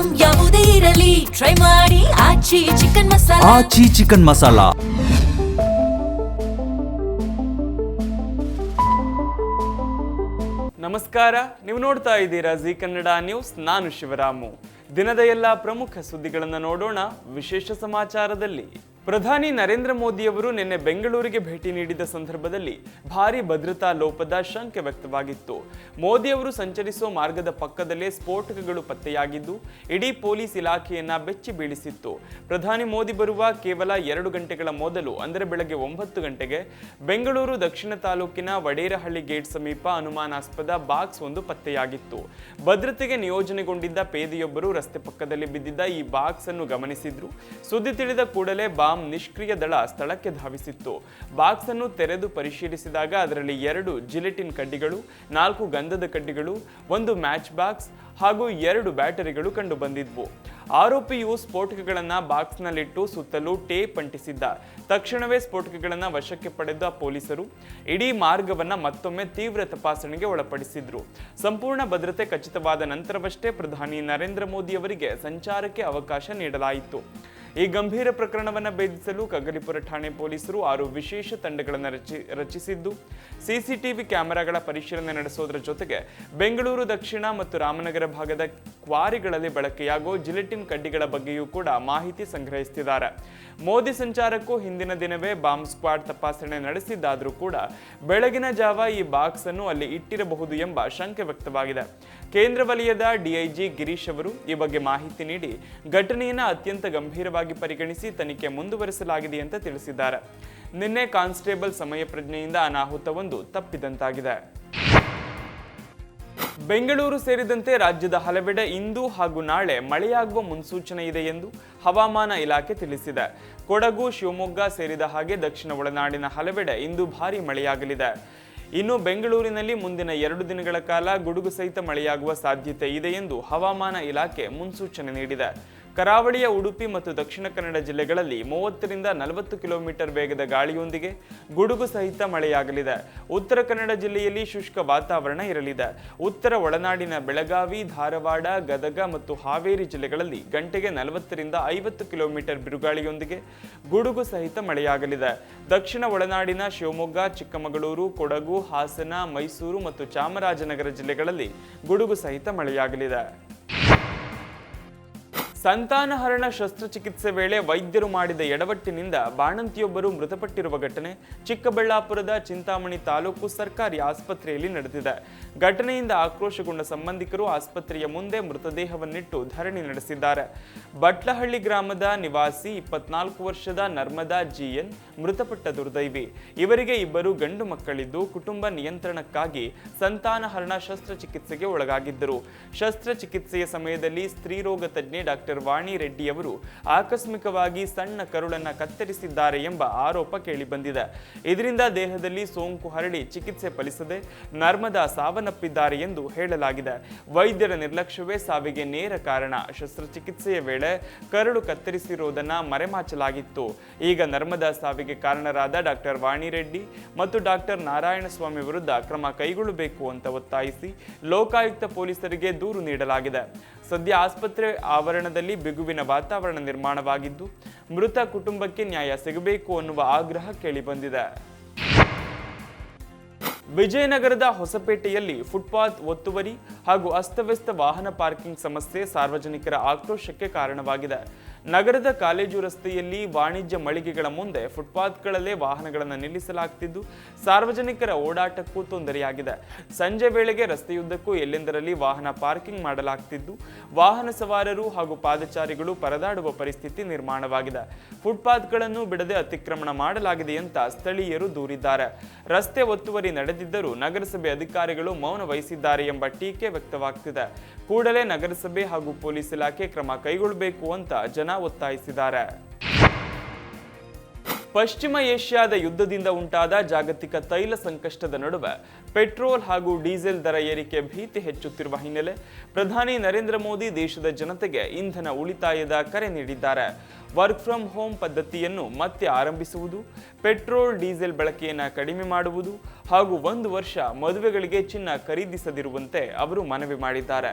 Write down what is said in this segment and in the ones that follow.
Item ಯಾವುದೇ ಇರಲಿ try ಮಾಡಿ ಆಚಿ ಚಿಕನ್ ಮಸಾಲಾ. ಆಚಿ ಚಿಕನ್ ಮಸಾಲಾ. ನಮಸ್ಕಾರ, ನೀವು ನೋಡ್ತಾ ಇದ್ದೀರಾ ಜಿ ಕನ್ನಡ ನ್ಯೂಸ್. ನಾನು ಶಿವರಾಮು. ದಿನದ ಎಲ್ಲ ಪ್ರಮುಖ ಸುದ್ದಿಗಳನ್ನು ನೋಡೋಣ. ವಿಶೇಷ ಸಮಾಚಾರದಲ್ಲಿ ಪ್ರಧಾನಿ ನರೇಂದ್ರ ಮೋದಿಯವರು ನಿನ್ನೆ ಬೆಂಗಳೂರಿಗೆ ಭೇಟಿ ನೀಡಿದ ಸಂದರ್ಭದಲ್ಲಿ ಭಾರೀ ಭದ್ರತಾ ಲೋಪದ ಶಂಕೆ ವ್ಯಕ್ತವಾಗಿತ್ತು. ಮೋದಿಯವರು ಸಂಚರಿಸುವ ಮಾರ್ಗದ ಪಕ್ಕದಲ್ಲೇ ಸ್ಫೋಟಕಗಳು ಪತ್ತೆಯಾಗಿದ್ದು ಇಡೀ ಪೊಲೀಸ್ ಇಲಾಖೆಯನ್ನ ಬೆಚ್ಚಿ ಬೀಳಿಸಿತ್ತು. ಪ್ರಧಾನಿ ಮೋದಿ ಬರುವ ಕೇವಲ 2 ಗಂಟೆಗಳ ಮೊದಲು ಅಂದರೆ ಬೆಳಗ್ಗೆ 9 ಗಂಟೆಗೆ ಬೆಂಗಳೂರು ದಕ್ಷಿಣ ತಾಲೂಕಿನ ವಡೇರಹಳ್ಳಿ ಗೇಟ್ ಸಮೀಪ ಅನುಮಾನಾಸ್ಪದ ಬಾಕ್ಸ್ ಒಂದು ಪತ್ತೆಯಾಗಿತ್ತು. ಭದ್ರತೆಗೆ ನಿಯೋಜನೆಗೊಂಡಿದ್ದ ಪೇದೆಯೊಬ್ಬರು ರಸ್ತೆ ಪಕ್ಕದಲ್ಲಿ ಬಿದ್ದಿದ್ದ ಈ ಬಾಕ್ಸ್ ಅನ್ನು ಗಮನಿಸಿದ್ರು. ಸುದ್ದಿ ತಿಳಿದ ಕೂಡಲೇ ಬಾಂಬ್ ನಿಷ್ಕ್ರಿಯ ದಳ ಸ್ಥಳಕ್ಕೆ ಧಾವಿಸಿತ್ತು. ಬಾಕ್ಸ್ ಅನ್ನು ತೆರೆದು ಪರಿಶೀಲಿಸಿದಾಗ ಅದರಲ್ಲಿ 2 ಜಿಲೆಟಿನ್ ಕಡ್ಡಿಗಳು, 4 ಗಂಧದ ಕಡ್ಡಿಗಳು, 1 ಮ್ಯಾಚ್ ಬಾಕ್ಸ್ ಹಾಗೂ 2 ಬ್ಯಾಟರಿಗಳು ಕಂಡು ಬಂದಿದ್ವು. ಆರೋಪಿಯು ಸ್ಫೋಟಕಗಳನ್ನ ಬಾಕ್ಸ್ನಲ್ಲಿಟ್ಟು ಸುತ್ತಲೂ ಟೇಪ್ ಅಂಟಿಸಿದ್ದ. ತಕ್ಷಣವೇ ಸ್ಫೋಟಕಗಳನ್ನ ವಶಕ್ಕೆ ಪಡೆದ ಪೊಲೀಸರು ಇಡೀ ಮಾರ್ಗವನ್ನ ಮತ್ತೊಮ್ಮೆ ತೀವ್ರ ತಪಾಸಣೆಗೆ ಒಳಪಡಿಸಿದ್ರು. ಸಂಪೂರ್ಣ ಭದ್ರತೆ ಖಚಿತವಾದ ನಂತರವಷ್ಟೇ ಪ್ರಧಾನಿ ನರೇಂದ್ರ ಮೋದಿ ಅವರಿಗೆ ಸಂಚಾರಕ್ಕೆ ಅವಕಾಶ ನೀಡಲಾಯಿತು. ಈ ಗಂಭೀರ ಪ್ರಕರಣವನ್ನು ಭೇದಿಸಲು ಕಗ್ಗಲಿಪುರ ಠಾಣೆ ಪೊಲೀಸರು 6 ವಿಶೇಷ ತಂಡಗಳನ್ನು ರಚಿಸಿದ್ದು ಸಿಸಿಟಿವಿ ಕ್ಯಾಮೆರಾಗಳ ಪರಿಶೀಲನೆ ನಡೆಸೋದರ ಜೊತೆಗೆ ಬೆಂಗಳೂರು ದಕ್ಷಿಣ ಮತ್ತು ರಾಮನಗರ ಭಾಗದ ಕ್ವಾರಿಗಳಲ್ಲಿ ಬಳಕೆಯಾಗುವ ಜಿಲೆಟಿನ್ ಕಡ್ಡಿಗಳ ಬಗ್ಗೆಯೂ ಕೂಡ ಮಾಹಿತಿ ಸಂಗ್ರಹಿಸುತ್ತಿದ್ದಾರೆ. ಮೋದಿ ಸಂಚಾರಕ್ಕೂ ಹಿಂದಿನ ದಿನವೇ ಬಾಂಬ್ ಸ್ಕ್ವಾಡ್ ತಪಾಸಣೆ ನಡೆಸಿದ್ದಾದರೂ ಕೂಡ ಬೆಳಗಿನ ಜಾವ ಈ ಬಾಕ್ಸ್ ಅನ್ನು ಅಲ್ಲಿ ಇಟ್ಟಿರಬಹುದು ಎಂಬ ಶಂಕೆ ವ್ಯಕ್ತವಾಗಿದೆ. ಕೇಂದ್ರ ವಲಯದ ಡಿಐಜಿ ಗಿರೀಶ್ ಅವರು ಈ ಬಗ್ಗೆ ಮಾಹಿತಿ ನೀಡಿ ಘಟನೆಯನ್ನು ಅತ್ಯಂತ ಗಂಭೀರವಾಗಿ ಪರಿಗಣಿಸಿ ತನಿಖೆ ಮುಂದುವರಿಸಲಾಗಿದೆ ಅಂತ ತಿಳಿಸಿದ್ದಾರೆ. ನಿನ್ನೆ ಕಾನ್ಸ್ಟೇಬಲ್ ಸಮಯ ಪ್ರಜ್ಞೆಯಿಂದ ಅನಾಹುತವೊಂದು ತಪ್ಪಿದಂತಾಗಿದೆ. ಬೆಂಗಳೂರು ಸೇರಿದಂತೆ ರಾಜ್ಯದ ಹಲವೆಡೆ ಇಂದು ಹಾಗೂ ನಾಳೆ ಮಳೆಯಾಗುವ ಮುನ್ಸೂಚನೆ ಇದೆ ಎಂದು ಹವಾಮಾನ ಇಲಾಖೆ ತಿಳಿಸಿದೆ. ಕೊಡಗು, ಶಿವಮೊಗ್ಗ ಸೇರಿದ ಹಾಗೆ ದಕ್ಷಿಣ ಒಳನಾಡಿನ ಹಲವೆಡೆ ಇಂದು ಭಾರೀ ಮಳೆಯಾಗಲಿದೆ. ಇನ್ನು ಬೆಂಗಳೂರಿನಲ್ಲಿ ಮುಂದಿನ 2 ದಿನಗಳ ಕಾಲ ಗುಡುಗು ಸಹಿತ ಮಳೆಯಾಗುವ ಸಾಧ್ಯತೆ ಇದೆ ಎಂದು ಹವಾಮಾನ ಇಲಾಖೆ ಮುನ್ಸೂಚನೆ ನೀಡಿದೆ. ಕರಾವಳಿಯ ಉಡುಪಿ ಮತ್ತು ದಕ್ಷಿಣ ಕನ್ನಡ ಜಿಲ್ಲೆಗಳಲ್ಲಿ 30ರಿಂದ 40 ಕಿಲೋಮೀಟರ್ ವೇಗದ ಗಾಳಿಯೊಂದಿಗೆ ಗುಡುಗು ಸಹಿತ ಮಳೆಯಾಗಲಿದೆ. ಉತ್ತರ ಕನ್ನಡ ಜಿಲ್ಲೆಯಲ್ಲಿ ಶುಷ್ಕ ವಾತಾವರಣ ಇರಲಿದೆ. ಉತ್ತರ ಒಳನಾಡಿನ ಬೆಳಗಾವಿ, ಧಾರವಾಡ, ಗದಗ ಮತ್ತು ಹಾವೇರಿ ಜಿಲ್ಲೆಗಳಲ್ಲಿ ಗಂಟೆಗೆ 40ರಿಂದ 50 ಕಿಲೋಮೀಟರ್ ಬಿರುಗಾಳಿಯೊಂದಿಗೆ ಗುಡುಗು ಸಹಿತ ಮಳೆಯಾಗಲಿದೆ. ದಕ್ಷಿಣ ಒಳನಾಡಿನ ಶಿವಮೊಗ್ಗ, ಚಿಕ್ಕಮಗಳೂರು, ಕೊಡಗು, ಹಾಸನ, ಮೈಸೂರು ಮತ್ತು ಚಾಮರಾಜನಗರ ಜಿಲ್ಲೆಗಳಲ್ಲಿ ಗುಡುಗು ಸಹಿತ ಮಳೆಯಾಗಲಿದೆ. ಸಂತಾನಹರಣ ಶಸ್ತ್ರಚಿಕಿತ್ಸೆ ವೇಳೆ ವೈದ್ಯರು ಮಾಡಿದ ಎಡವಟ್ಟಿನಿಂದ ಬಾಣಂತಿಯೊಬ್ಬರು ಮೃತಪಟ್ಟಿರುವ ಘಟನೆ ಚಿಕ್ಕಬಳ್ಳಾಪುರದ ಚಿಂತಾಮಣಿ ತಾಲೂಕು ಸರ್ಕಾರಿ ಆಸ್ಪತ್ರೆಯಲ್ಲಿ ನಡೆದಿದೆ. ಘಟನೆಯಿಂದ ಆಕ್ರೋಶಗೊಂಡ ಸಂಬಂಧಿಕರು ಆಸ್ಪತ್ರೆಯ ಮುಂದೆ ಮೃತದೇಹವನ್ನಿಟ್ಟು ಧರಣಿ ನಡೆಸಿದ್ದಾರೆ. ಬಟ್ಲಹಳ್ಳಿ ಗ್ರಾಮದ ನಿವಾಸಿ 24 ವರ್ಷದ ನರ್ಮದಾ ಜಿಎನ್ ಮೃತಪಟ್ಟ ದುರ್ದೈವಿ. ಇವರಿಗೆ 2 ಗಂಡು ಮಕ್ಕಳಿದ್ದು ಕುಟುಂಬ ನಿಯಂತ್ರಣಕ್ಕಾಗಿ ಸಂತಾನಹರಣ ಶಸ್ತ್ರಚಿಕಿತ್ಸೆಗೆ ಒಳಗಾಗಿದ್ದರು. ಶಸ್ತ್ರಚಿಕಿತ್ಸೆಯ ಸಮಯದಲ್ಲಿ ಸ್ತ್ರೀರೋಗ ತಜ್ಞೆ ಡಾಕ್ಟರ್ ವಾಣಿ ರೆಡ್ಡಿ ಅವರು ಆಕಸ್ಮಿಕವಾಗಿ ಸಣ್ಣ ಕರುಳನ್ನ ಕತ್ತರಿಸಿದ್ದಾರೆ ಎಂಬ ಆರೋಪ ಕೇಳಿಬಂದಿದೆ. ಇದರಿಂದ ದೇಹದಲ್ಲಿ ಸೋಂಕು ಹರಡಿ ಚಿಕಿತ್ಸೆ ಫಲಿಸದೆ ನರ್ಮದಾ ಸಾವನ್ನಪ್ಪಿದ್ದಾರೆ ಎಂದು ಹೇಳಲಾಗಿದೆ. ವೈದ್ಯರ ನಿರ್ಲಕ್ಷ್ಯವೇ ಸಾವಿಗೆ ನೇರ ಕಾರಣ. ಶಸ್ತ್ರಚಿಕಿತ್ಸೆಯ ವೇಳೆ ಕರುಳು ಕತ್ತರಿಸಿರುವುದನ್ನು ಮರೆಮಾಚಲಾಗಿತ್ತು. ಈಗ ನರ್ಮದಾ ಸಾವಿಗೆ ಕಾರಣರಾದ ಡಾಕ್ಟರ್ ವಾಣಿ ರೆಡ್ಡಿ ಮತ್ತು ಡಾಕ್ಟರ್ ನಾರಾಯಣಸ್ವಾಮಿ ವಿರುದ್ಧ ಕ್ರಮ ಕೈಗೊಳ್ಳಬೇಕು ಅಂತ ಒತ್ತಾಯಿಸಿ ಲೋಕಾಯುಕ್ತ ಪೊಲೀಸರಿಗೆ ದೂರು ನೀಡಲಾಗಿದೆ. ಸದ್ಯ ಆಸ್ಪತ್ರೆ ಆವರಣದಲ್ಲಿ ಬಿಗುವಿನ ವಾತಾವರಣ ನಿರ್ಮಾಣವಾಗಿದ್ದು ಮೃತ ಕುಟುಂಬಕ್ಕೆ ನ್ಯಾಯ ಸಿಗಬೇಕು ಅನ್ನುವ ಆಗ್ರಹ ಕೇಳಿಬಂದಿದೆ. ವಿಜಯನಗರದ ಹೊಸಪೇಟೆಯಲ್ಲಿ ಫುಟ್ಪಾತ್ ಒತ್ತುವರಿ ಹಾಗೂ ಅಸ್ತವ್ಯಸ್ತ ವಾಹನ ಪಾರ್ಕಿಂಗ್ ಸಮಸ್ಯೆ ಸಾರ್ವಜನಿಕರ ಆಕ್ರೋಶಕ್ಕೆ ಕಾರಣವಾಗಿದೆ. ನಗರದ ಕಾಲೇಜು ರಸ್ತೆಯಲ್ಲಿ ವಾಣಿಜ್ಯ ಮಳಿಗೆಗಳ ಮುಂದೆ ಫುಟ್ಪಾತ್ಗಳಲ್ಲೇ ವಾಹನಗಳನ್ನು ನಿಲ್ಲಿಸಲಾಗುತ್ತಿದ್ದು ಸಾರ್ವಜನಿಕರ ಓಡಾಟಕ್ಕೂ ತೊಂದರೆಯಾಗಿದೆ. ಸಂಜೆ ವೇಳೆಗೆ ರಸ್ತೆಯುದ್ದಕ್ಕೂ ಎಲ್ಲೆಂದರಲ್ಲಿ ವಾಹನ ಪಾರ್ಕಿಂಗ್ ಮಾಡಲಾಗುತ್ತಿದ್ದು ವಾಹನ ಸವಾರರು ಹಾಗೂ ಪಾದಚಾರಿಗಳು ಪರದಾಡುವ ಪರಿಸ್ಥಿತಿ ನಿರ್ಮಾಣವಾಗಿದೆ. ಫುಟ್ಪಾತ್ಗಳನ್ನು ಬಿಡದೆ ಅತಿಕ್ರಮಣ ಮಾಡಲಾಗಿದೆ ಅಂತ ಸ್ಥಳೀಯರು ದೂರಿದ್ದಾರೆ. ರಸ್ತೆ ಒತ್ತುವರಿ ನಡೆದಿದ್ದರೂ ನಗರಸಭೆ ಅಧಿಕಾರಿಗಳು ಮೌನ ವಹಿಸಿದ್ದಾರೆ ಎಂಬ ಟೀಕೆ ವ್ಯಕ್ತವಾಗ್ತಿದೆ. ಕೂಡಲೇ ನಗರಸಭೆ ಹಾಗೂ ಪೊಲೀಸ್ ಇಲಾಖೆ ಕ್ರಮ ಕೈಗೊಳ್ಳಬೇಕು ಅಂತ ಜನ ಒತ್ತಾಯಿಸಿದ್ದಾರೆ. ಪಶ್ಚಿಮ ಏಷ್ಯಾದ ಯುದ್ಧದಿಂದ ಉಂಟಾದ ಜಾಗತಿಕ ತೈಲ ಸಂಕಷ್ಟದ ನಡುವೆ ಪೆಟ್ರೋಲ್ ಹಾಗೂ ಡೀಸೆಲ್ ದರ ಏರಿಕೆ ಭೀತಿ ಹೆಚ್ಚುತ್ತಿರುವ ಹಿನ್ನೆಲೆ ಪ್ರಧಾನಿ ನರೇಂದ್ರ ಮೋದಿ ದೇಶದ ಜನತೆಗೆ ಇಂಧನ ಉಳಿತಾಯದ ಕರೆ ನೀಡಿದ್ದಾರೆ. ವರ್ಕ್ ಫ್ರಮ್ ಹೋಮ್ ಪದ್ಧತಿಯನ್ನು ಮತ್ತೆ ಆರಂಭಿಸುವುದು, ಪೆಟ್ರೋಲ್ ಡೀಸೆಲ್ ಬಳಕೆಯನ್ನು ಕಡಿಮೆ ಮಾಡುವುದು ಹಾಗೂ 1 ವರ್ಷ ಮದುವೆಗಳಿಗೆ ಚಿನ್ನ ಖರೀದಿಸದಿರುವಂತೆ ಅವರು ಮನವಿ ಮಾಡಿದ್ದಾರೆ.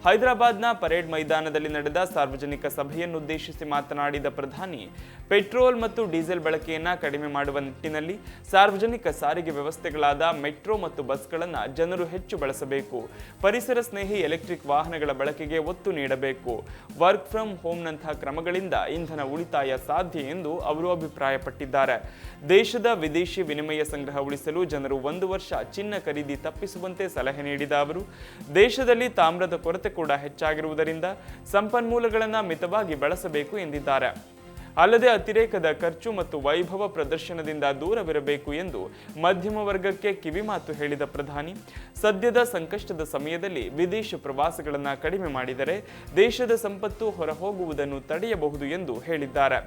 ಹೈದರಾಬಾದ್ನ ಪರೇಡ್ ಮೈದಾನದಲ್ಲಿ ನಡೆದ ಸಾರ್ವಜನಿಕ ಸಭೆಯನ್ನುದ್ದೇಶಿಸಿ ಮಾತನಾಡಿದ ಪ್ರಧಾನಿ, ಪೆಟ್ರೋಲ್ ಮತ್ತು ಡೀಸೆಲ್ ಬಳಕೆಯನ್ನು ಕಡಿಮೆ ಮಾಡುವ ನಿಟ್ಟಿನಲ್ಲಿ ಸಾರ್ವಜನಿಕ ಸಾರಿಗೆ ವ್ಯವಸ್ಥೆಗಳಾದ ಮೆಟ್ರೋ ಮತ್ತು ಬಸ್ಗಳನ್ನು ಜನರು ಹೆಚ್ಚು ಬಳಸಬೇಕು. ಪರಿಸರ ಸ್ನೇಹಿ ಎಲೆಕ್ಟ್ರಿಕ್ ವಾಹನಗಳ ಬಳಕೆಗೆ ಒತ್ತು ನೀಡಬೇಕು. ವರ್ಕ್ ಫ್ರಮ್ ಹೋಮ್ನಂತಹ ಕ್ರಮಗಳಿಂದ ಇಂಧನ ಉಳಿತಾಯ ಸಾಧ್ಯ ಎಂದು ಅವರು ಅಭಿಪ್ರಾಯಪಟ್ಟಿದ್ದಾರೆ. ದೇಶದ ವಿದೇಶಿ ವಿನಿಮಯ ಸಂಗ್ರಹ ಉಳಿಸಲು ಜನರು 1 ವರ್ಷ ಚಿನ್ನ ಖರೀದಿ ತಪ್ಪಿಸುವಂತೆ ಸಲಹೆ ನೀಡಿದ ಅವರು, ದೇಶದಲ್ಲಿ ತಾಮ್ರದ ಕೊರತೆ ಕೂಡ ಹೆಚ್ಚಾಗಿರುವುದರಿಂದ ಸಂಪನ್ಮೂಲಗಳನ್ನು ಮಿತವಾಗಿ ಬಳಸಬೇಕು ಎಂದಿದ್ದಾರೆ. ಅಲ್ಲದೆ ಅತಿರೇಕದ ಖರ್ಚು ಮತ್ತು ವೈಭವ ಪ್ರದರ್ಶನದಿಂದ ದೂರವಿರಬೇಕು ಎಂದು ಮಧ್ಯಮ ವರ್ಗಕ್ಕೆ ಕಿವಿಮಾತು ಹೇಳಿದ ಪ್ರಧಾನಿ, ಸದ್ಯದ ಸಂಕಷ್ಟದ ಸಮಯದಲ್ಲಿ ವಿದೇಶ ಪ್ರವಾಸಗಳನ್ನು ಕಡಿಮೆ ಮಾಡಿದರೆ ದೇಶದ ಸಂಪತ್ತು ಹೊರಹೋಗುವುದನ್ನು ತಡೆಯಬಹುದು ಎಂದು ಹೇಳಿದ್ದಾರೆ.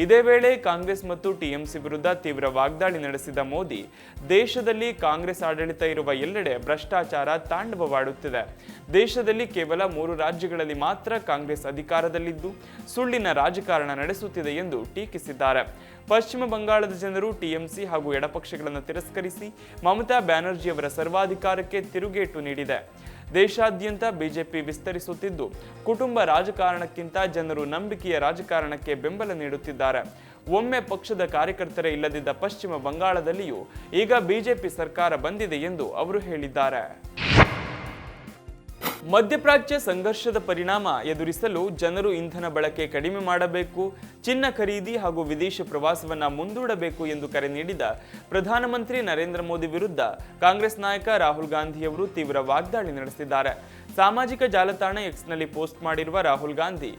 ಇದೇ ವೇಳೆ ಕಾಂಗ್ರೆಸ್ ಮತ್ತು ಟಿಎಂಸಿ ವಿರುದ್ಧ ತೀವ್ರ ವಾಗ್ದಾಳಿ ನಡೆಸಿದ ಮೋದಿ, ದೇಶದಲ್ಲಿ ಕಾಂಗ್ರೆಸ್ ಆಡಳಿತ ಇರುವ ಎಲ್ಲೆಡೆ ಭ್ರಷ್ಟಾಚಾರ ತಾಂಡವವಾಡುತ್ತಿದೆ. ದೇಶದಲ್ಲಿ ಕೇವಲ 3 ರಾಜ್ಯಗಳಲ್ಲಿ ಮಾತ್ರ ಕಾಂಗ್ರೆಸ್ ಅಧಿಕಾರದಲ್ಲಿದ್ದು ಸುಳ್ಳಿನ ರಾಜಕಾರಣ ನಡೆಸುತ್ತಿದೆ ಎಂದು ಟೀಕಿಸಿದ್ದಾರೆ. ಪಶ್ಚಿಮ ಬಂಗಾಳದ ಜನರು ಟಿಎಂಸಿ ಹಾಗೂ ಎಡಪಕ್ಷಗಳನ್ನು ತಿರಸ್ಕರಿಸಿ ಮಮತಾ ಬ್ಯಾನರ್ಜಿ ಅವರ ಸರ್ವಾಧಿಕಾರಕ್ಕೆ ತಿರುಗೇಟು ನೀಡಿದೆ. ದೇಶಾದ್ಯಂತ ಬಿಜೆಪಿ ವಿಸ್ತರಿಸುತ್ತಿದ್ದು ಕುಟುಂಬ ರಾಜಕಾರಣಕ್ಕಿಂತ ಜನರು ನಂಬಿಕೆಯ ರಾಜಕಾರಣಕ್ಕೆ ಬೆಂಬಲ ನೀಡುತ್ತಿದ್ದಾರೆ. ಒಮ್ಮೆ ಪಕ್ಷದ ಕಾರ್ಯಕರ್ತರೇ ಇಲ್ಲದಿದ್ದ ಪಶ್ಚಿಮ ಬಂಗಾಳದಲ್ಲಿಯೂ ಈಗ ಬಿಜೆಪಿ ಸರ್ಕಾರ ಬಂದಿದೆ ಎಂದು ಅವರು ಹೇಳಿದ್ದಾರೆ. ಮಧ್ಯಪ್ರಾಚ್ಯ ಸಂಘರ್ಷದ ಪರಿಣಾಮ ಎದುರಿಸಲು ಜನರು ಇಂಧನ ಬಳಕೆ ಕಡಿಮೆ ಮಾಡಬೇಕು, ಚಿನ್ನ ಖರೀದಿ ಹಾಗೂ ವಿದೇಶ ಪ್ರವಾಸವನ್ನು ಮುಂದೂಡಬೇಕು ಎಂದು ಕರೆ ನೀಡಿದ ಪ್ರಧಾನಮಂತ್ರಿ ನರೇಂದ್ರ ಮೋದಿ ವಿರುದ್ಧ ಕಾಂಗ್ರೆಸ್ ನಾಯಕ ರಾಹುಲ್ ಗಾಂಧಿಯವರು ತೀವ್ರ ವಾಗ್ದಾಳಿ ನಡೆಸಿದ್ದಾರೆ. ಸಾಮಾಜಿಕ ಜಾಲತಾಣ ಎಕ್ಸ್ನಲ್ಲಿ ಪೋಸ್ಟ್ ಮಾಡಿರುವ ರಾಹುಲ್ ಗಾಂಧಿ,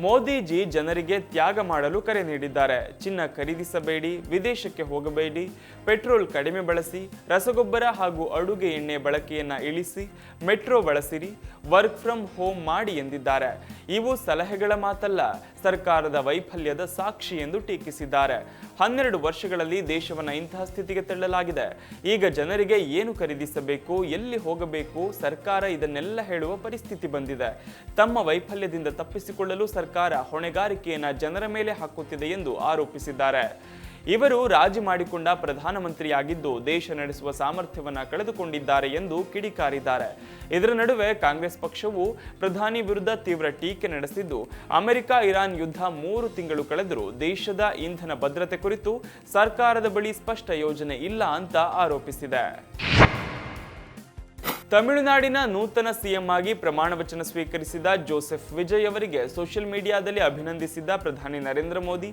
ಮೋದಿಜಿ ಜನರಿಗೆ ತ್ಯಾಗ ಮಾಡಲು ಕರೆ ನೀಡಿದ್ದಾರೆ. ಚಿನ್ನ ಖರೀದಿಸಬೇಡಿ, ವಿದೇಶಕ್ಕೆ ಹೋಗಬೇಡಿ, ಪೆಟ್ರೋಲ್ ಕಡಿಮೆ ಬಳಸಿ, ರಸಗೊಬ್ಬರ ಹಾಗೂ ಅಡುಗೆ ಎಣ್ಣೆ ಬಳಕೆಯನ್ನು ಇಳಿಸಿ, ಮೆಟ್ರೋ ಬಳಸಿರಿ, ವರ್ಕ್ ಫ್ರಮ್ ಹೋಮ್ ಮಾಡಿ ಎಂದಿದ್ದಾರೆ. ಇವು ಸಲಹೆಗಳ ಮಾತಲ್ಲ, ಸರ್ಕಾರದ ವೈಫಲ್ಯದ ಸಾಕ್ಷಿ ಎಂದು ಟೀಕಿಸಿದ್ದಾರೆ. 12 ವರ್ಷಗಳಲ್ಲಿ ದೇಶವನ್ನು ಇಂತಹ ಸ್ಥಿತಿಗೆ ತಳ್ಳಲಾಗಿದೆ. ಈಗ ಜನರಿಗೆ ಏನು ಖರೀದಿಸಬೇಕು, ಎಲ್ಲಿ ಹೋಗಬೇಕು, ಸರ್ಕಾರ ಇದನ್ನೆಲ್ಲ ಹೇಳುವ ಪರಿಸ್ಥಿತಿ ಬಂದಿದೆ. ತಮ್ಮ ವೈಫಲ್ಯದಿಂದ ತಪ್ಪಿಸಿಕೊಳ್ಳಲು ಸರ್ಕಾರ ಹೊಣೆಗಾರಿಕೆಯನ್ನು ಜನರ ಮೇಲೆ ಹಾಕುತ್ತಿದೆ ಎಂದು ಆರೋಪಿಸಿದ್ದಾರೆ. ಇವರು ರಾಜಿ ಮಾಡಿಕೊಂಡ ಪ್ರಧಾನಮಂತ್ರಿಯಾಗಿದ್ದು ದೇಶ ನಡೆಸುವ ಸಾಮರ್ಥ್ಯವನ್ನು ಕಳೆದುಕೊಂಡಿದ್ದಾರೆ ಎಂದು ಕಿಡಿಕಾರಿದ್ದಾರೆ. ಇದರ ನಡುವೆ ಕಾಂಗ್ರೆಸ್ ಪಕ್ಷವು ಪ್ರಧಾನಿ ವಿರುದ್ಧ ತೀವ್ರ ಟೀಕೆ ನಡೆಸಿದ್ದು, ಅಮೆರಿಕ ಇರಾನ್ ಯುದ್ಧ 3 ತಿಂಗಳು ಕಳೆದರೂ ದೇಶದ ಇಂಧನ ಭದ್ರತೆ ಕುರಿತು ಸರ್ಕಾರದ ಬಳಿ ಸ್ಪಷ್ಟ ಯೋಜನೆ ಇಲ್ಲ ಅಂತ ಆರೋಪಿಸಿದೆ. ತಮಿಳುನಾಡಿನ ನೂತನ ಸಿಎಂ ಆಗಿ ಪ್ರಮಾಣ ವಚನ ಸ್ವೀಕರಿಸಿದ ಜೋಸೆಫ್ ವಿಜಯ್ ಅವರಿಗೆ ಸೋಷಿಯಲ್ ಮೀಡಿಯಾದಲ್ಲಿ ಅಭಿನಂದಿಸಿದ ಪ್ರಧಾನಿ ನರೇಂದ್ರ ಮೋದಿ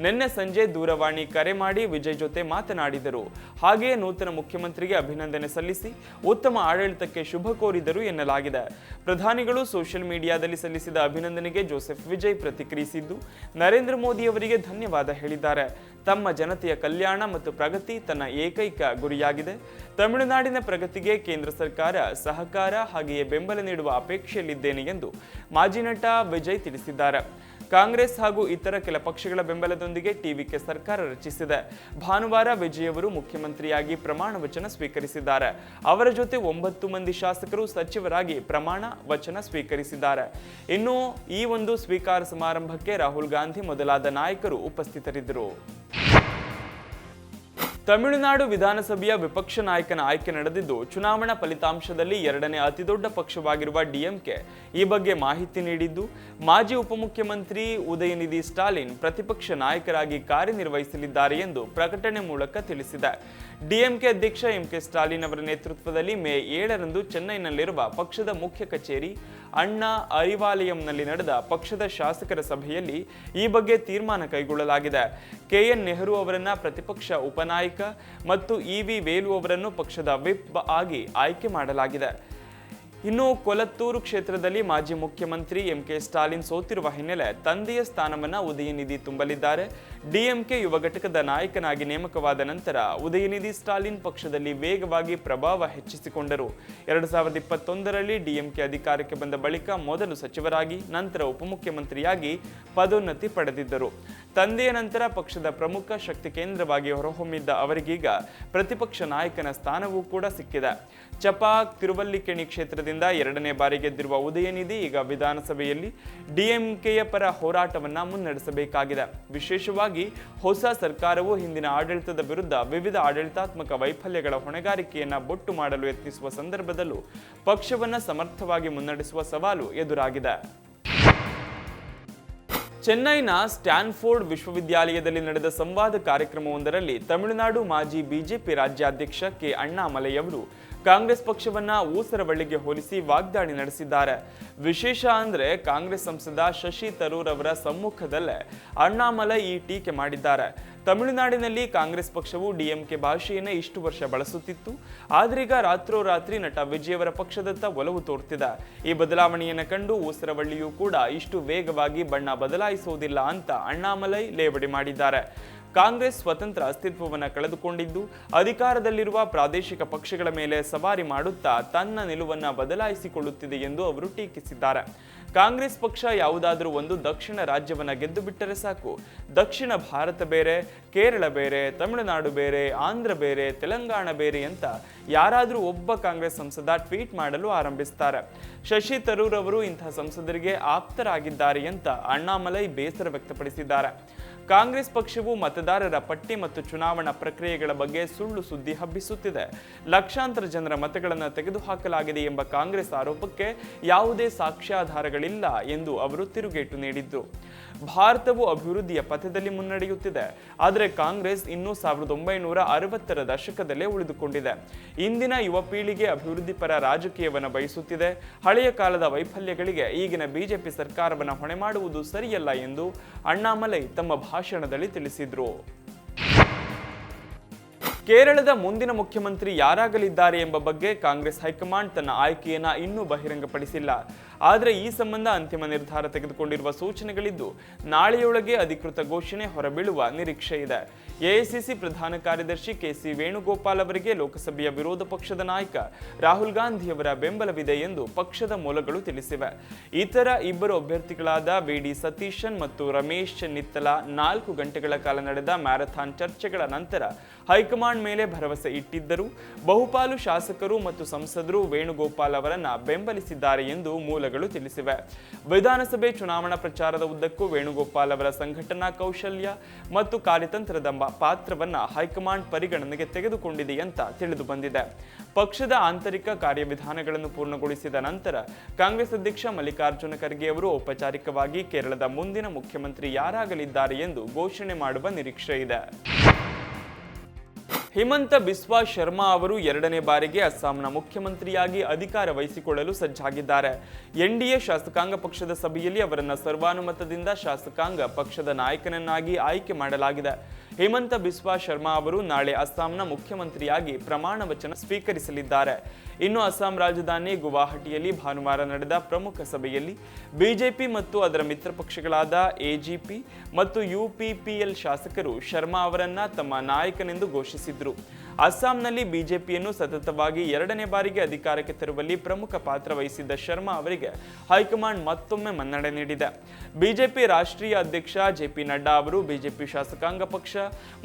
ನಿನ್ನೆ ಸಂಜೆ ದೂರವಾಣಿ ಕರೆ ಮಾಡಿ ವಿಜಯ್ ಜೊತೆ ಮಾತನಾಡಿದರು. ಹಾಗೆಯೇ ನೂತನ ಮುಖ್ಯಮಂತ್ರಿಗೆ ಅಭಿನಂದನೆ ಸಲ್ಲಿಸಿ ಉತ್ತಮ ಆಡಳಿತಕ್ಕೆ ಶುಭ ಕೋರಿದರು ಎನ್ನಲಾಗಿದೆ. ಪ್ರಧಾನಿಗಳು ಸೋಷಿಯಲ್ ಮೀಡಿಯಾದಲ್ಲಿ ಸಲ್ಲಿಸಿದ ಅಭಿನಂದನೆಗೆ ಜೋಸೆಫ್ ವಿಜಯ್ ಪ್ರತಿಕ್ರಿಯಿಸಿದ್ದು, ನರೇಂದ್ರ ಮೋದಿ ಅವರಿಗೆ ಧನ್ಯವಾದ ಹೇಳಿದ್ದಾರೆ. ತಮ್ಮ ಜನತೆಯ ಕಲ್ಯಾಣ ಮತ್ತು ಪ್ರಗತಿ ತನ್ನ ಏಕೈಕ ಗುರಿಯಾಗಿದೆ. ತಮಿಳುನಾಡಿನ ಪ್ರಗತಿಗೆ ಕೇಂದ್ರ ಸರ್ಕಾರ ಸಹಕಾರ ಹಾಗೆಯೇ ಬೆಂಬಲ ನೀಡುವ ಅಪೇಕ್ಷೆಯಲ್ಲಿದ್ದೇನೆ ಎಂದು ಮಾಜಿ ನಟ ವಿಜಯ್ ತಿಳಿಸಿದ್ದಾರೆ. ಕಾಂಗ್ರೆಸ್ ಹಾಗೂ ಇತರ ಕೆಲ ಪಕ್ಷಗಳ ಬೆಂಬಲದೊಂದಿಗೆ ಟಿವಿಕೆ ಸರ್ಕಾರ ರಚಿಸಿದೆ. ಭಾನುವಾರ ವಿಜಯ್ ಅವರು ಮುಖ್ಯಮಂತ್ರಿಯಾಗಿ ಪ್ರಮಾಣ ವಚನ ಸ್ವೀಕರಿಸಿದ್ದಾರೆ. ಅವರ ಜೊತೆ 9 ಮಂದಿ ಶಾಸಕರು ಸಚಿವರಾಗಿ ಪ್ರಮಾಣ ವಚನ ಸ್ವೀಕರಿಸಿದ್ದಾರೆ. ಇನ್ನು ಈ ಒಂದು ಸ್ವೀಕಾರ ಸಮಾರಂಭಕ್ಕೆ ರಾಹುಲ್ ಗಾಂಧಿ ಮೊದಲಾದ ನಾಯಕರು ಉಪಸ್ಥಿತರಿದ್ದರು. ತಮಿಳುನಾಡು ವಿಧಾನಸಭೆಯ ವಿಪಕ್ಷ ನಾಯಕನ ಆಯ್ಕೆ ನಡೆದಿದ್ದು, ಚುನಾವಣಾ ಫಲಿತಾಂಶದಲ್ಲಿ 2ನೇ ಅತಿದೊಡ್ಡ ಪಕ್ಷವಾಗಿರುವ ಡಿಎಂಕೆ ಈ ಬಗ್ಗೆ ಮಾಹಿತಿ ನೀಡಿದ್ದು, ಮಾಜಿ ಉಪಮುಖ್ಯಮಂತ್ರಿ ಉದಯನಿಧಿ ಸ್ಟಾಲಿನ್ ಪ್ರತಿಪಕ್ಷ ನಾಯಕರಾಗಿ ಕಾರ್ಯನಿರ್ವಹಿಸಲಿದ್ದಾರೆ ಎಂದು ಪ್ರಕಟಣೆ ಮೂಲಕ ತಿಳಿಸಿದೆ. ಡಿಎಂಕೆ ಅಧ್ಯಕ್ಷ ಎಂಕೆ ಸ್ಟಾಲಿನ್ ಅವರ ನೇತೃತ್ವದಲ್ಲಿ ಮೇ 7ರಂದು ಚೆನ್ನೈನಲ್ಲಿರುವ ಪಕ್ಷದ ಮುಖ್ಯ ಕಚೇರಿ ಅಣ್ಣಾ ಅರಿವಾಲಯಂನಲ್ಲಿ ನಡೆದ ಪಕ್ಷದ ಶಾಸಕರ ಸಭೆಯಲ್ಲಿ ಈ ಬಗ್ಗೆ ತೀರ್ಮಾನ ಕೈಗೊಳ್ಳಲಾಗಿದೆ. ಕೆಎನ್ ನೆಹರು ಅವರನ್ನ ಪ್ರತಿಪಕ್ಷ ಉಪನಾಯಕ ಮತ್ತು ಇವಿ ವೇಲು ಅವರನ್ನು ಪಕ್ಷದ ವಿಪ್ ಆಗಿ ಆಯ್ಕೆ ಮಾಡಲಾಗಿದೆ. ಇನ್ನು ಕೊಲತ್ತೂರು ಕ್ಷೇತ್ರದಲ್ಲಿ ಮಾಜಿ ಮುಖ್ಯಮಂತ್ರಿ ಎಂಕೆ ಸ್ಟಾಲಿನ್ ಸೋತಿರುವ ಹಿನ್ನೆಲೆ ತಂದೆಯ ಸ್ಥಾನವನ್ನು ಉದಯನಿಧಿ ತುಂಬಲಿದ್ದಾರೆ. ಡಿಎಂಕೆ ಯುವ ಘಟಕದ ನಾಯಕನಾಗಿ ನೇಮಕವಾದ ನಂತರ ಉದಯನಿಧಿ ಸ್ಟಾಲಿನ್ ಪಕ್ಷದಲ್ಲಿ ವೇಗವಾಗಿ ಪ್ರಭಾವ ಹೆಚ್ಚಿಸಿಕೊಂಡರು. 2021ರಲ್ಲಿ ಡಿಎಂಕೆ ಅಧಿಕಾರಕ್ಕೆ ಬಂದ ಬಳಿಕ ಮೊದಲು ಸಚಿವರಾಗಿ ನಂತರ ಉಪಮುಖ್ಯಮಂತ್ರಿಯಾಗಿ ಪದೋನ್ನತಿ ಪಡೆದಿದ್ದರು. ತಂದೆಯ ನಂತರ ಪಕ್ಷದ ಪ್ರಮುಖ ಶಕ್ತಿ ಕೇಂದ್ರವಾಗಿ ಹೊರಹೊಮ್ಮಿದ್ದ ಅವರಿಗೀಗ ಪ್ರತಿಪಕ್ಷ ನಾಯಕನ ಸ್ಥಾನವೂ ಕೂಡ ಸಿಕ್ಕಿದೆ. ಚಪಾಕ್ ತಿರುವಲ್ಲಿಕೇಣಿ ಕ್ಷೇತ್ರದಿಂದ 2ನೇ ಬಾರಿ ಗೆದ್ದಿರುವ ಉದಯನಿಧಿ ಈಗ ವಿಧಾನಸಭೆಯಲ್ಲಿ ಡಿಎಂಕೆಯ ಪರ ಹೋರಾಟವನ್ನ ಮುನ್ನಡೆಸಬೇಕಾಗಿದೆ. ವಿಶೇಷವಾಗಿ ಹೊಸ ಸರ್ಕಾರವು ಹಿಂದಿನ ಆಡಳಿತದ ವಿರುದ್ಧ ವಿವಿಧ ಆಡಳಿತಾತ್ಮಕ ವೈಫಲ್ಯಗಳ ಹೊಣೆಗಾರಿಕೆಯನ್ನ ಬೊಟ್ಟು ಮಾಡಲು ಯತ್ನಿಸುವ ಸಂದರ್ಭದಲ್ಲೂ ಪಕ್ಷವನ್ನ ಸಮರ್ಥವಾಗಿ ಮುನ್ನಡೆಸುವ ಸವಾಲು ಎದುರಾಗಿದೆ. ಚೆನ್ನೈನ ಸ್ಟ್ಯಾನ್ಫೋರ್ಡ್ ವಿಶ್ವವಿದ್ಯಾಲಯದಲ್ಲಿ ನಡೆದ ಸಂವಾದ ಕಾರ್ಯಕ್ರಮವೊಂದರಲ್ಲಿ ತಮಿಳುನಾಡು ಮಾಜಿ ಬಿಜೆಪಿ ರಾಜ್ಯಾಧ್ಯಕ್ಷ ಕೆ ಅಣ್ಣಾಮಲೈ ಅವರು ಕಾಂಗ್ರೆಸ್ ಪಕ್ಷವನ್ನ ಊಸರವಳ್ಳಿಗೆ ಹೋಲಿಸಿ ವಾಗ್ದಾಳಿ ನಡೆಸಿದ್ದಾರೆ. ವಿಶೇಷ ಅಂದ್ರೆ ಕಾಂಗ್ರೆಸ್ ಸಂಸದ ಶಶಿ ತರೂರ್ ಅವರ ಸಮ್ಮುಖದಲ್ಲೇ ಅಣ್ಣಾಮಲೈ ಈ ಟೀಕೆ ಮಾಡಿದ್ದಾರೆ. ತಮಿಳುನಾಡಿನಲ್ಲಿ ಕಾಂಗ್ರೆಸ್ ಪಕ್ಷವು ಡಿಎಂಕೆ ಭಾಷೆಯನ್ನೇ ಇಷ್ಟು ವರ್ಷ ಬಳಸುತ್ತಿತ್ತು. ಆದ್ರೀಗ ರಾತ್ರೋರಾತ್ರಿ ನಟ ವಿಜಯ್ ಅವರ ಪಕ್ಷದತ್ತ ಒಲವು ತೋರ್ತಿದೆ. ಈ ಬದಲಾವಣೆಯನ್ನು ಕಂಡು ಊಸರವಳ್ಳಿಯೂ ಕೂಡ ಇಷ್ಟು ವೇಗವಾಗಿ ಬಣ್ಣ ಬದಲಾಯಿಸುವುದಿಲ್ಲ ಅಂತ ಅಣ್ಣಾಮಲೈ ಲೇವಡಿ ಮಾಡಿದ್ದಾರೆ. ಕಾಂಗ್ರೆಸ್ ಸ್ವತಂತ್ರ ಅಸ್ತಿತ್ವವನ್ನು ಕಳೆದುಕೊಂಡಿದ್ದು ಅಧಿಕಾರದಲ್ಲಿರುವ ಪ್ರಾದೇಶಿಕ ಪಕ್ಷಗಳ ಮೇಲೆ ಸವಾರಿ ಮಾಡುತ್ತಾ ತನ್ನ ನಿಲುವನ್ನು ಬದಲಾಯಿಸಿಕೊಳ್ಳುತ್ತಿದೆ ಎಂದು ಅವರು ಟೀಕಿಸಿದ್ದಾರೆ. ಕಾಂಗ್ರೆಸ್ ಪಕ್ಷ ಯಾವುದಾದರೂ ಒಂದು ದಕ್ಷಿಣ ರಾಜ್ಯವನ್ನ ಗೆದ್ದು ಬಿಟ್ಟರೆ ಸಾಕು, ದಕ್ಷಿಣ ಭಾರತ ಬೇರೆ, ಕೇರಳ ಬೇರೆ, ತಮಿಳುನಾಡು ಬೇರೆ, ಆಂಧ್ರ ಬೇರೆ, ತೆಲಂಗಾಣ ಬೇರೆ ಅಂತ ಯಾರಾದರೂ ಒಬ್ಬ ಕಾಂಗ್ರೆಸ್ ಸಂಸದ ಟ್ವೀಟ್ ಮಾಡಲು ಆರಂಭಿಸುತ್ತಾರೆ. ಶಶಿ ತರೂರ್ ಅವರು ಇಂತಹ ಸಂಸದರಿಗೆ ಆಪ್ತರಾಗಿದ್ದಾರೆ ಅಂತ ಅಣ್ಣಾಮಲೈ ಬೇಸರ ವ್ಯಕ್ತಪಡಿಸಿದ್ದಾರೆ. ಕಾಂಗ್ರೆಸ್ ಪಕ್ಷವು ಮತದಾರರ ಪಟ್ಟಿ ಮತ್ತು ಚುನಾವಣಾ ಪ್ರಕ್ರಿಯೆಗಳ ಬಗ್ಗೆ ಸುಳ್ಳು ಸುದ್ದಿ ಹಬ್ಬಿಸುತ್ತಿದೆ. ಲಕ್ಷಾಂತರ ಜನರ ಮತಗಳನ್ನು ತೆಗೆದುಹಾಕಲಾಗಿದೆ ಎಂಬ ಕಾಂಗ್ರೆಸ್ ಆರೋಪಕ್ಕೆ ಯಾವುದೇ ಸಾಕ್ಷ್ಯಾಧಾರಗಳಿಲ್ಲ ಎಂದು ಅವರು ತಿರುಗೇಟು ನೀಡಿದ್ರು. ಭಾರತವು ಅಭಿವೃದ್ಧಿಯ ಪಥದಲ್ಲಿ ಮುನ್ನಡೆಯುತ್ತಿದೆ, ಆದರೆ ಕಾಂಗ್ರೆಸ್ ಇನ್ನೂ 1960ರ ದಶಕದಲ್ಲೇ ಉಳಿದುಕೊಂಡಿದೆ. ಇಂದಿನ ಯುವ ಪೀಳಿಗೆ ಅಭಿವೃದ್ಧಿ ಪರ ರಾಜಕೀಯವನ್ನು ಬಯಸುತ್ತಿದೆ. ಹಳೆಯ ಕಾಲದ ವೈಫಲ್ಯಗಳಿಗೆ ಈಗಿನ ಬಿಜೆಪಿ ಸರ್ಕಾರವನ್ನು ಹೊಣೆ ಮಾಡುವುದು ಸರಿಯಲ್ಲ ಎಂದು ಅಣ್ಣಾಮಲೈ ತಮ್ಮ ಭಾಷಣದಲ್ಲಿ ತಿಳಿಸಿದ್ರು. ಕೇರಳದ ಮುಂದಿನ ಮುಖ್ಯಮಂತ್ರಿ ಯಾರಾಗಲಿದ್ದಾರೆ ಎಂಬ ಬಗ್ಗೆ ಕಾಂಗ್ರೆಸ್ ಹೈಕಮಾಂಡ್ ತನ್ನ ಆಯ್ಕೆಯನ್ನ ಇನ್ನೂ ಬಹಿರಂಗಪಡಿಸಿಲ್ಲ. ಆದರೆ ಈ ಸಂಬಂಧ ಅಂತಿಮ ನಿರ್ಧಾರ ತೆಗೆದುಕೊಂಡಿರುವ ಸೂಚನೆಗಳಿದ್ದು ನಾಳೆಯೊಳಗೆ ಅಧಿಕೃತ ಘೋಷಣೆ ಹೊರಬೀಳುವ ನಿರೀಕ್ಷೆ ಇದೆ. ಎಐಸಿಸಿ ಪ್ರಧಾನ ಕಾರ್ಯದರ್ಶಿ ಕೆಸಿ ವೇಣುಗೋಪಾಲ್ ಅವರಿಗೆ ಲೋಕಸಭೆಯ ವಿರೋಧ ಪಕ್ಷದ ನಾಯಕ ರಾಹುಲ್ ಗಾಂಧಿಯವರ ಬೆಂಬಲವಿದೆ ಎಂದು ಪಕ್ಷದ ಮೂಲಗಳು ತಿಳಿಸಿವೆ. ಇತರ ಇಬ್ಬರು ಅಭ್ಯರ್ಥಿಗಳಾದ ವಿಡಿ ಸತೀಶನ್ ಮತ್ತು ರಮೇಶ್ ಚೆನ್ನಿತ್ತಲ 4 ಗಂಟೆಗಳ ಕಾಲ ನಡೆದ ಮ್ಯಾರಥಾನ್ ಚರ್ಚೆಗಳ ನಂತರ ಹೈಕಮಾಂಡ್ ಮೇಲೆ ಭರವಸೆ ಇಟ್ಟಿದ್ದರು. ಬಹುಪಾಲು ಶಾಸಕರು ಮತ್ತು ಸಂಸದರು ವೇಣುಗೋಪಾಲ್ ಅವರನ್ನ ಬೆಂಬಲಿಸಿದ್ದಾರೆ ಎಂದು ಮೂಲಗಳು ತಿಳಿಸಿವೆ. ವಿಧಾನಸಭೆ ಚುನಾವಣಾ ಪ್ರಚಾರದ ಉದ್ದಕ್ಕೂ ವೇಣುಗೋಪಾಲ್ ಅವರ ಸಂಘಟನಾ ಕೌಶಲ್ಯ ಮತ್ತು ಕಾರ್ಯತಂತ್ರದ ಪಾತ್ರವನ್ನ ಹೈಕಮಾಂಡ್ ಪರಿಗಣನೆಗೆ ತೆಗೆದುಕೊಂಡಿದೆ ಅಂತ ತಿಳಿದು ಬಂದಿದೆ. ಪಕ್ಷದ ಆಂತರಿಕ ಕಾರ್ಯವಿಧಾನಗಳನ್ನು ಪೂರ್ಣಗೊಳಿಸಿದ ನಂತರ ಕಾಂಗ್ರೆಸ್ ಅಧ್ಯಕ್ಷ ಮಲ್ಲಿಕಾರ್ಜುನ ಖರ್ಗೆ ಅವರು ಔಪಚಾರಿಕವಾಗಿ ಕೇರಳದ ಮುಂದಿನ ಮುಖ್ಯಮಂತ್ರಿ ಯಾರಾಗಲಿದ್ದಾರೆ ಎಂದು ಘೋಷಣೆ ಮಾಡುವ ನಿರೀಕ್ಷೆ ಇದೆ. ಹಿಮಂತ ಬಿಸ್ವಾ ಶರ್ಮಾ ಅವರು 2ನೇ ಬಾರಿಗೆ ಅಸ್ಸಾಂನ ಮುಖ್ಯಮಂತ್ರಿಯಾಗಿ ಅಧಿಕಾರ ವಹಿಸಿಕೊಳ್ಳಲು ಸಜ್ಜಾಗಿದ್ದಾರೆ. ಎನ್ಡಿಎ ಶಾಸಕಾಂಗ ಪಕ್ಷದ ಸಭೆಯಲ್ಲಿ ಅವರನ್ನ ಸರ್ವಾನುಮತದಿಂದ ಶಾಸಕಾಂಗ ಪಕ್ಷದ ನಾಯಕನನ್ನಾಗಿ ಆಯ್ಕೆ ಮಾಡಲಾಗಿದೆ. ಹಿಮಂತ ಬಿಸ್ವಾ ಶರ್ಮಾ ಅವರು ನಾಳೆ ಅಸ್ಸಾಂನ ಮುಖ್ಯಮಂತ್ರಿಯಾಗಿ ಪ್ರಮಾಣ ವಚನ ಸ್ವೀಕರಿಸಲಿದ್ದಾರೆ. ಇನ್ನು ಅಸ್ಸಾಂ ರಾಜಧಾನಿ ಗುವಾಹಟಿಯಲ್ಲಿ ಭಾನುವಾರ ನಡೆದ ಪ್ರಮುಖ ಸಭೆಯಲ್ಲಿ ಬಿಜೆಪಿ ಮತ್ತು ಅದರ ಮಿತ್ರ ಪಕ್ಷಗಳಾದ ಎಜಿಪಿ ಮತ್ತು ಯುಪಿಪಿಎಲ್ ಶಾಸಕರು ಶರ್ಮಾ ಅವರನ್ನ ತಮ್ಮ ನಾಯಕನೆಂದು ಘೋಷಿಸಿದ್ರು. ಅಸ್ಸಾಂನಲ್ಲಿ ಬಿಜೆಪಿಯನ್ನು ಸತತವಾಗಿ 2ನೇ ಬಾರಿಗೆ ಅಧಿಕಾರಕ್ಕೆ ತರುವಲ್ಲಿ ಪ್ರಮುಖ ಪಾತ್ರ ವಹಿಸಿದ್ದ ಶರ್ಮಾ ಅವರಿಗೆ ಹೈಕಮಾಂಡ್ ಮತ್ತೊಮ್ಮೆ ಮನ್ನಣೆ ನೀಡಿದೆ. ಬಿಜೆಪಿ ರಾಷ್ಟ್ರೀಯ ಅಧ್ಯಕ್ಷ ಜೆಪಿ ನಡ್ಡಾ ಅವರು ಬಿಜೆಪಿ ಶಾಸಕಾಂಗ ಪಕ್ಷ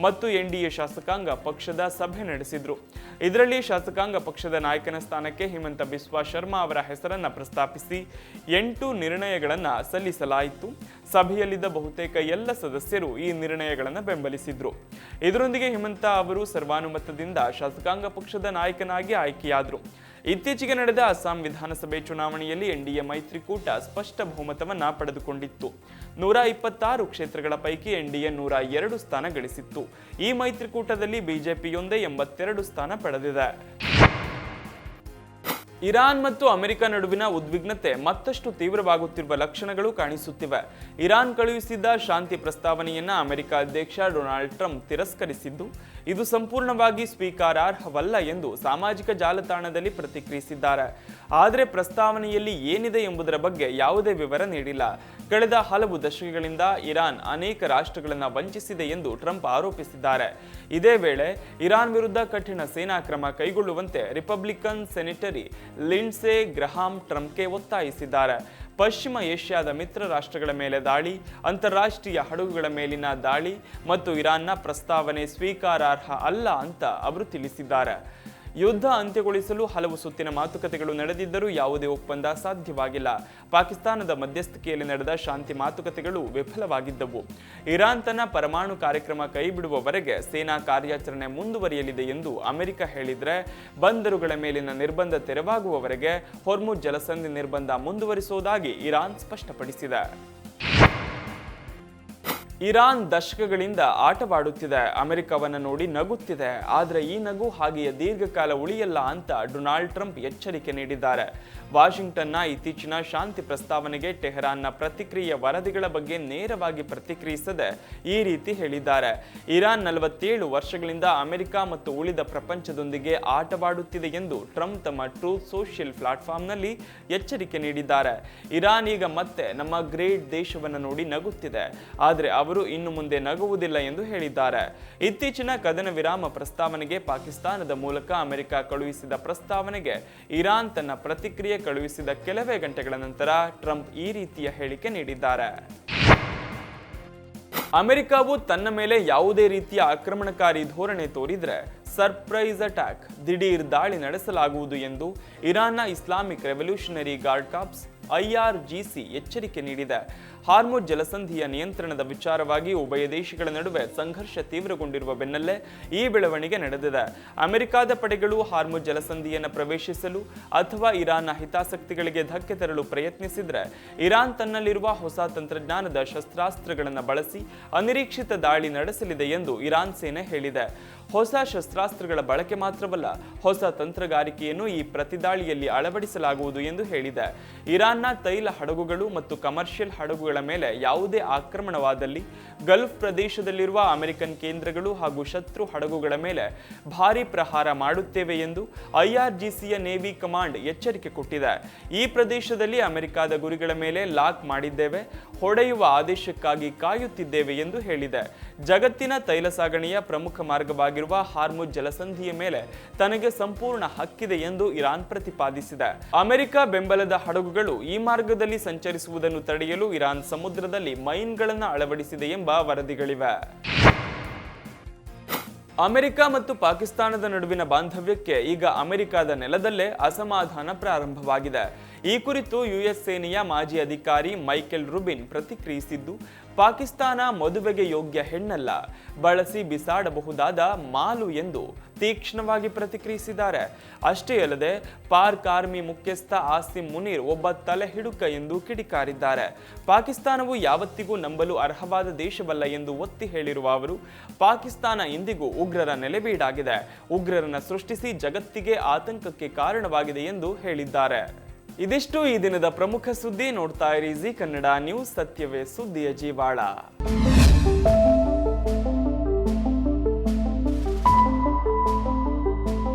ಮತ್ತು ಎನ್ಡಿಎ ಶಾಸಕಾಂಗ ಪಕ್ಷದ ಸಭೆ ನಡೆಸಿದ್ರು. ಇದರಲ್ಲಿ ಶಾಸಕಾಂಗ ಪಕ್ಷದ ನಾಯಕನ ಸ್ಥಾನಕ್ಕೆ ಹಿಮಂತ ಬಿಸ್ವಾ ಶರ್ಮಾ ಅವರ ಹೆಸರನ್ನ ಪ್ರಸ್ತಾಪಿಸಿ 8 ನಿರ್ಣಯಗಳನ್ನು ಸಲ್ಲಿಸಲಾಯಿತು. ಸಭೆಯಲ್ಲಿದ್ದ ಬಹುತೇಕ ಎಲ್ಲ ಸದಸ್ಯರು ಈ ನಿರ್ಣಯಗಳನ್ನು ಬೆಂಬಲಿಸಿದ್ರು. ಇದರೊಂದಿಗೆ ಹಿಮಂತ ಅವರು ಸರ್ವಾನುಮತದಿಂದ ಶಾಸಕಾಂಗ ಪಕ್ಷದ ನಾಯಕನಾಗಿ ಆಯ್ಕೆಯಾದರು. ಇತ್ತೀಚೆಗೆ ನಡೆದ ಅಸ್ಸಾಂ ವಿಧಾನಸಭೆ ಚುನಾವಣೆಯಲ್ಲಿ ಎನ್ಡಿಎ ಮೈತ್ರಿಕೂಟ ಸ್ಪಷ್ಟ ಬಹುಮತವನ್ನ ಪಡೆದುಕೊಂಡಿತ್ತು. 126 ಕ್ಷೇತ್ರಗಳ ಪೈಕಿ ಎನ್ಡಿಎ 102 ಸ್ಥಾನ ಗಳಿಸಿತ್ತು. ಈ ಮೈತ್ರಿಕೂಟದಲ್ಲಿ ಬಿಜೆಪಿಯೊಂದೇ 82 ಸ್ಥಾನ ಪಡೆದಿದೆ. ಇರಾನ್ ಮತ್ತು ಅಮೆರಿಕ ನಡುವಿನ ಉದ್ವಿಗ್ನತೆ ಮತ್ತಷ್ಟು ತೀವ್ರವಾಗುತ್ತಿರುವ ಲಕ್ಷಣಗಳು ಕಾಣಿಸುತ್ತಿವೆ. ಇರಾನ್ ಕಳುಹಿಸಿದ್ದ ಶಾಂತಿ ಪ್ರಸ್ತಾವನೆಯನ್ನ ಅಮೆರಿಕ ಅಧ್ಯಕ್ಷ ಡೊನಾಲ್ಡ್ ಟ್ರಂಪ್ ತಿರಸ್ಕರಿಸಿದ್ದು, ಇದು ಸಂಪೂರ್ಣವಾಗಿ ಸ್ವೀಕಾರಾರ್ಹವಲ್ಲ ಎಂದು ಸಾಮಾಜಿಕ ಜಾಲತಾಣದಲ್ಲಿ ಪ್ರತಿಕ್ರಿಯಿಸಿದ್ದಾರೆ. ಆದರೆ ಪ್ರಸ್ತಾವನೆಯಲ್ಲಿ ಏನಿದೆ ಎಂಬುದರ ಬಗ್ಗೆ ಯಾವುದೇ ವಿವರ ನೀಡಿಲ್ಲ. ಕಳೆದ ಹಲವು ದಶಕಗಳಿಂದ ಇರಾನ್ ಅನೇಕ ರಾಷ್ಟ್ರಗಳನ್ನು ವಂಚಿಸಿದೆ ಎಂದು ಟ್ರಂಪ್ ಆರೋಪಿಸಿದ್ದಾರೆ. ಇದೇ ವೇಳೆ ಇರಾನ್ ವಿರುದ್ಧ ಕಠಿಣ ಸೇನಾ ಕ್ರಮ ಕೈಗೊಳ್ಳುವಂತೆ ರಿಪಬ್ಲಿಕನ್ ಸೆನೆಟರಿ ಲಿಂಡ್ಸೆ ಗ್ರಹಾಂ ಟ್ರಂಪ್ಗೆ ಒತ್ತಾಯಿಸಿದ್ದಾರೆ. ಪಶ್ಚಿಮ ಏಷ್ಯಾದ ಮಿತ್ರ ರಾಷ್ಟ್ರಗಳ ಮೇಲೆ ದಾಳಿ, ಅಂತಾರಾಷ್ಟ್ರೀಯ ಹಡಗುಗಳ ಮೇಲಿನ ದಾಳಿ ಮತ್ತು ಇರಾನ್ನ ಪ್ರಸ್ತಾವನೆ ಸ್ವೀಕಾರಾರ್ಹ ಅಲ್ಲ ಅಂತ ಅವರು ತಿಳಿಸಿದ್ದಾರೆ. ಯುದ್ಧ ಅಂತ್ಯಗೊಳಿಸಲು ಹಲವು ಸುತ್ತಿನ ಮಾತುಕತೆಗಳು ನಡೆದಿದ್ದರೂ ಯಾವುದೇ ಒಪ್ಪಂದ ಸಾಧ್ಯವಾಗಿಲ್ಲ. ಪಾಕಿಸ್ತಾನದ ಮಧ್ಯಸ್ಥಿಕೆಯಲ್ಲಿ ನಡೆದ ಶಾಂತಿ ಮಾತುಕತೆಗಳು ವಿಫಲವಾಗಿದ್ದವು. ಇರಾನ್ ತನ್ನ ಪರಮಾಣು ಕಾರ್ಯಕ್ರಮ ಕೈಬಿಡುವವರೆಗೆ ಸೇನಾ ಕಾರ್ಯಾಚರಣೆ ಮುಂದುವರಿಯಲಿದೆ ಎಂದು ಅಮೆರಿಕ ಹೇಳಿದ್ರೆ, ಬಂದರುಗಳ ಮೇಲಿನ ನಿರ್ಬಂಧ ತೆರವಾಗುವವರೆಗೆ ಹೊರ್ಮುಜ್ ಜಲಸಂಧಿ ನಿರ್ಬಂಧ ಮುಂದುವರಿಸುವುದಾಗಿ ಇರಾನ್ ಸ್ಪಷ್ಟಪಡಿಸಿದೆ. ಇರಾನ್ ದಶಕಗಳಿಂದ ಆಟವಾಡುತ್ತಿದೆ, ಅಮೆರಿಕವನ್ನು ನೋಡಿ ನಗುತ್ತಿದೆ. ಆದರೆ ಈ ನಗು ಹಾಗೆಯೇ ದೀರ್ಘಕಾಲ ಉಳಿಯಲ್ಲ ಅಂತ ಡೊನಾಲ್ಡ್ ಟ್ರಂಪ್ ಎಚ್ಚರಿಕೆ ನೀಡಿದ್ದಾರೆ. ವಾಷಿಂಗ್ಟನ್ನ ಇತ್ತೀಚಿನ ಶಾಂತಿ ಪ್ರಸ್ತಾವನೆಗೆ ಟೆಹರಾನ್ನ ಪ್ರತಿಕ್ರಿಯೆ ವರದಿಗಳ ಬಗ್ಗೆ ನೇರವಾಗಿ ಪ್ರತಿಕ್ರಿಯಿಸದೆ ಈ ರೀತಿ ಹೇಳಿದ್ದಾರೆ. ಇರಾನ್ 47 ವರ್ಷಗಳಿಂದ ಅಮೆರಿಕ ಮತ್ತು ಉಳಿದ ಪ್ರಪಂಚದೊಂದಿಗೆ ಆಟವಾಡುತ್ತಿದೆ ಎಂದು ಟ್ರಂಪ್ ತಮ್ಮ ಟ್ರೂತ್ ಸೋಷಿಯಲ್ ಪ್ಲಾಟ್ಫಾರ್ಮ್ನಲ್ಲಿ ಎಚ್ಚರಿಕೆ ನೀಡಿದ್ದಾರೆ. ಇರಾನ್ ಈಗ ಮತ್ತೆ ನಮ್ಮ ಗ್ರೇಟ್ ದೇಶವನ್ನು ನೋಡಿ ನಗುತ್ತಿದೆ, ಆದರೆ ಅವರು ಇನ್ನು ಮುಂದೆ ನಗುವುದಿಲ್ಲ ಎಂದು ಹೇಳಿದ್ದಾರೆ. ಇತ್ತೀಚಿನ ಕದನ ವಿರಾಮ ಪ್ರಸ್ತಾವನೆಗೆ ಪಾಕಿಸ್ತಾನದ ಮೂಲಕ ಅಮೆರಿಕ ಕಳುಹಿಸಿದ ಪ್ರಸ್ತಾವನೆಗೆ ಇರಾನ್ ತನ್ನ ಪ್ರತಿಕ್ರಿಯೆ ಕಳುಹಿಸಿದ ಕೆಲವೇ ಗಂಟೆಗಳ ನಂತರ ಟ್ರಂಪ್ ಈ ರೀತಿಯ ಹೇಳಿಕೆ ನೀಡಿದ್ದಾರೆ. ಅಮೆರಿಕವು ತನ್ನ ಮೇಲೆ ಯಾವುದೇ ರೀತಿಯ ಆಕ್ರಮಣಕಾರಿ ಧೋರಣೆ ತೋರಿದ್ರೆ ಸರ್ಪ್ರೈಸ್ ಅಟ್ಯಾಕ್, ದಿಢೀರ್ ದಾಳಿ ನಡೆಸಲಾಗುವುದು ಎಂದು ಇರಾನ್ನ Islamic revolutionary guard corps IRGC ಎಚ್ಚರಿಕೆ ನೀಡಿದೆ. ಹಾರ್ಮುಜ್ ಜಲಸಂಧಿಯ ನಿಯಂತ್ರಣದ ವಿಚಾರವಾಗಿ ಉಭಯ ದೇಶಗಳ ನಡುವೆ ಸಂಘರ್ಷ ತೀವ್ರಗೊಂಡಿರುವ ಬೆನ್ನಲ್ಲೇ ಈ ಬೆಳವಣಿಗೆ ನಡೆದಿದೆ. ಅಮೆರಿಕದ ಪಡೆಗಳು ಹಾರ್ಮುಜ್ ಜಲಸಂಧಿಯನ್ನು ಪ್ರವೇಶಿಸಲು ಅಥವಾ ಇರಾನ್ನ ಹಿತಾಸಕ್ತಿಗಳಿಗೆ ಧಕ್ಕೆ ತರಲು ಪ್ರಯತ್ನಿಸಿದರೆ ಇರಾನ್ ತನ್ನಲ್ಲಿರುವ ಹೊಸ ತಂತ್ರಜ್ಞಾನದ ಶಸ್ತ್ರಾಸ್ತ್ರಗಳನ್ನು ಬಳಸಿ ಅನಿರೀಕ್ಷಿತ ದಾಳಿ ನಡೆಸಲಿದೆ ಎಂದು ಇರಾನ್ ಸೇನೆ ಹೇಳಿದೆ. ಹೊಸ ಶಸ್ತ್ರಾಸ್ತ್ರಗಳ ಬಳಕೆ ಮಾತ್ರವಲ್ಲ, ಹೊಸ ತಂತ್ರಗಾರಿಕೆಯನ್ನು ಈ ಪ್ರತಿದಾಳಿಯಲ್ಲಿ ಅಳವಡಿಸಲಾಗುವುದು ಎಂದು ಹೇಳಿದೆ. ಇರಾನ್ನ ತೈಲ ಹಡಗುಗಳು ಮತ್ತು ಕಮರ್ಷಿಯಲ್ ಹಡಗುಗಳ ಮೇಲೆ ಯಾವುದೇ ಆಕ್ರಮಣವಾದಲ್ಲಿ ಗಲ್ಫ್ ಪ್ರದೇಶದಲ್ಲಿರುವ ಅಮೆರಿಕನ್ ಕೇಂದ್ರಗಳು ಹಾಗೂ ಶತ್ರು ಹಡಗುಗಳ ಮೇಲೆ ಭಾರೀ ಪ್ರಹಾರ ಮಾಡುತ್ತೇವೆ ಎಂದು IRGCಯ ನೇವಿ ಕಮಾಂಡ್ ಎಚ್ಚರಿಕೆ ಕೊಟ್ಟಿದೆ. ಈ ಪ್ರದೇಶದಲ್ಲಿ ಅಮೆರಿಕದ ಗುರಿಗಳ ಮೇಲೆ ಲಾಕ್ ಮಾಡಿದ್ದೇವೆ, ಹೊಡೆಯುವ ಆದೇಶಕ್ಕಾಗಿ ಕಾಯುತ್ತಿದ್ದೇವೆ ಎಂದು ಹೇಳಿದೆ. ಜಗತ್ತಿನ ತೈಲ ಸಾಗಣೆಯ ಪ್ರಮುಖ ಮಾರ್ಗವಾಗಿರುವ ಹಾರ್ಮುಜ್ ಜಲಸಂಧಿಯ ಮೇಲೆ ತನಗೆ ಸಂಪೂರ್ಣ ಹಕ್ಕಿದೆ ಎಂದು ಇರಾನ್ ಪ್ರತಿಪಾದಿಸಿದೆ. ಅಮೆರಿಕ ಬೆಂಬಲದ ಹಡಗುಗಳು ಈ ಮಾರ್ಗದಲ್ಲಿ ಸಂಚರಿಸುವುದನ್ನು ತಡೆಯಲು ಇರಾನ್ ಸಮುದ್ರದಲ್ಲಿ ಮೈನ್ಗಳನ್ನು ಅಳವಡಿಸಿದೆ ಎಂಬ ವರದಿಗಳಿವೆ. ಅಮೆರಿಕ ಮತ್ತು ಪಾಕಿಸ್ತಾನದ ನಡುವಿನ ಬಾಂಧವ್ಯಕ್ಕೆ ಈಗ ಅಮೆರಿಕದ ನೆಲದಲ್ಲೇ ಅಸಮಾಧಾನ ಪ್ರಾರಂಭವಾಗಿದೆ. ಈ ಕುರಿತು US ಸೇನೆಯ ಮಾಜಿ ಅಧಿಕಾರಿ ಮೈಕೆಲ್ ರುಬಿನ್ ಪ್ರತಿಕ್ರಿಯಿಸಿದ್ದು, ಪಾಕಿಸ್ತಾನ ಮದುವೆಗೆ ಯೋಗ್ಯ ಹೆಣ್ಣಲ್ಲ, ಬಳಸಿ ಬಿಸಾಡಬಹುದಾದ ಮಾಲು ಎಂದು ತೀಕ್ಷ್ಣವಾಗಿ ಪ್ರತಿಕ್ರಿಯಿಸಿದ್ದಾರೆ. ಅಷ್ಟೇ ಅಲ್ಲದೆ ಪಾಕ್ ಆರ್ಮಿ ಮುಖ್ಯಸ್ಥ ಆಸಿಮ್ ಮುನೀರ್ ಒಬ್ಬ ತಲೆ ಹಿಡುಕ ಎಂದು ಕಿಡಿಕಾರಿದ್ದಾರೆ. ಪಾಕಿಸ್ತಾನವು ಯಾವತ್ತಿಗೂ ನಂಬಲು ಅರ್ಹವಾದ ದೇಶವಲ್ಲ ಎಂದು ಒತ್ತಿ ಹೇಳಿರುವ ಅವರು, ಪಾಕಿಸ್ತಾನ ಇಂದಿಗೂ ಉಗ್ರರ ನೆಲೆಬೀಡಾಗಿದೆ, ಉಗ್ರರನ್ನು ಸೃಷ್ಟಿಸಿ ಜಗತ್ತಿಗೆ ಆತಂಕಕ್ಕೆ ಕಾರಣವಾಗಿದೆ ಎಂದು ಹೇಳಿದ್ದಾರೆ. ಇದಿಷ್ಟು ಈ ದಿನದ ಪ್ರಮುಖ ಸುದ್ದಿ. ನೋಡ್ತಾ ಇರಿ ಜಿ ಕನ್ನಡ ನ್ಯೂಸ್, ಸತ್ಯವೇ ಸುದ್ದಿಯ ಜೀವಾಳ.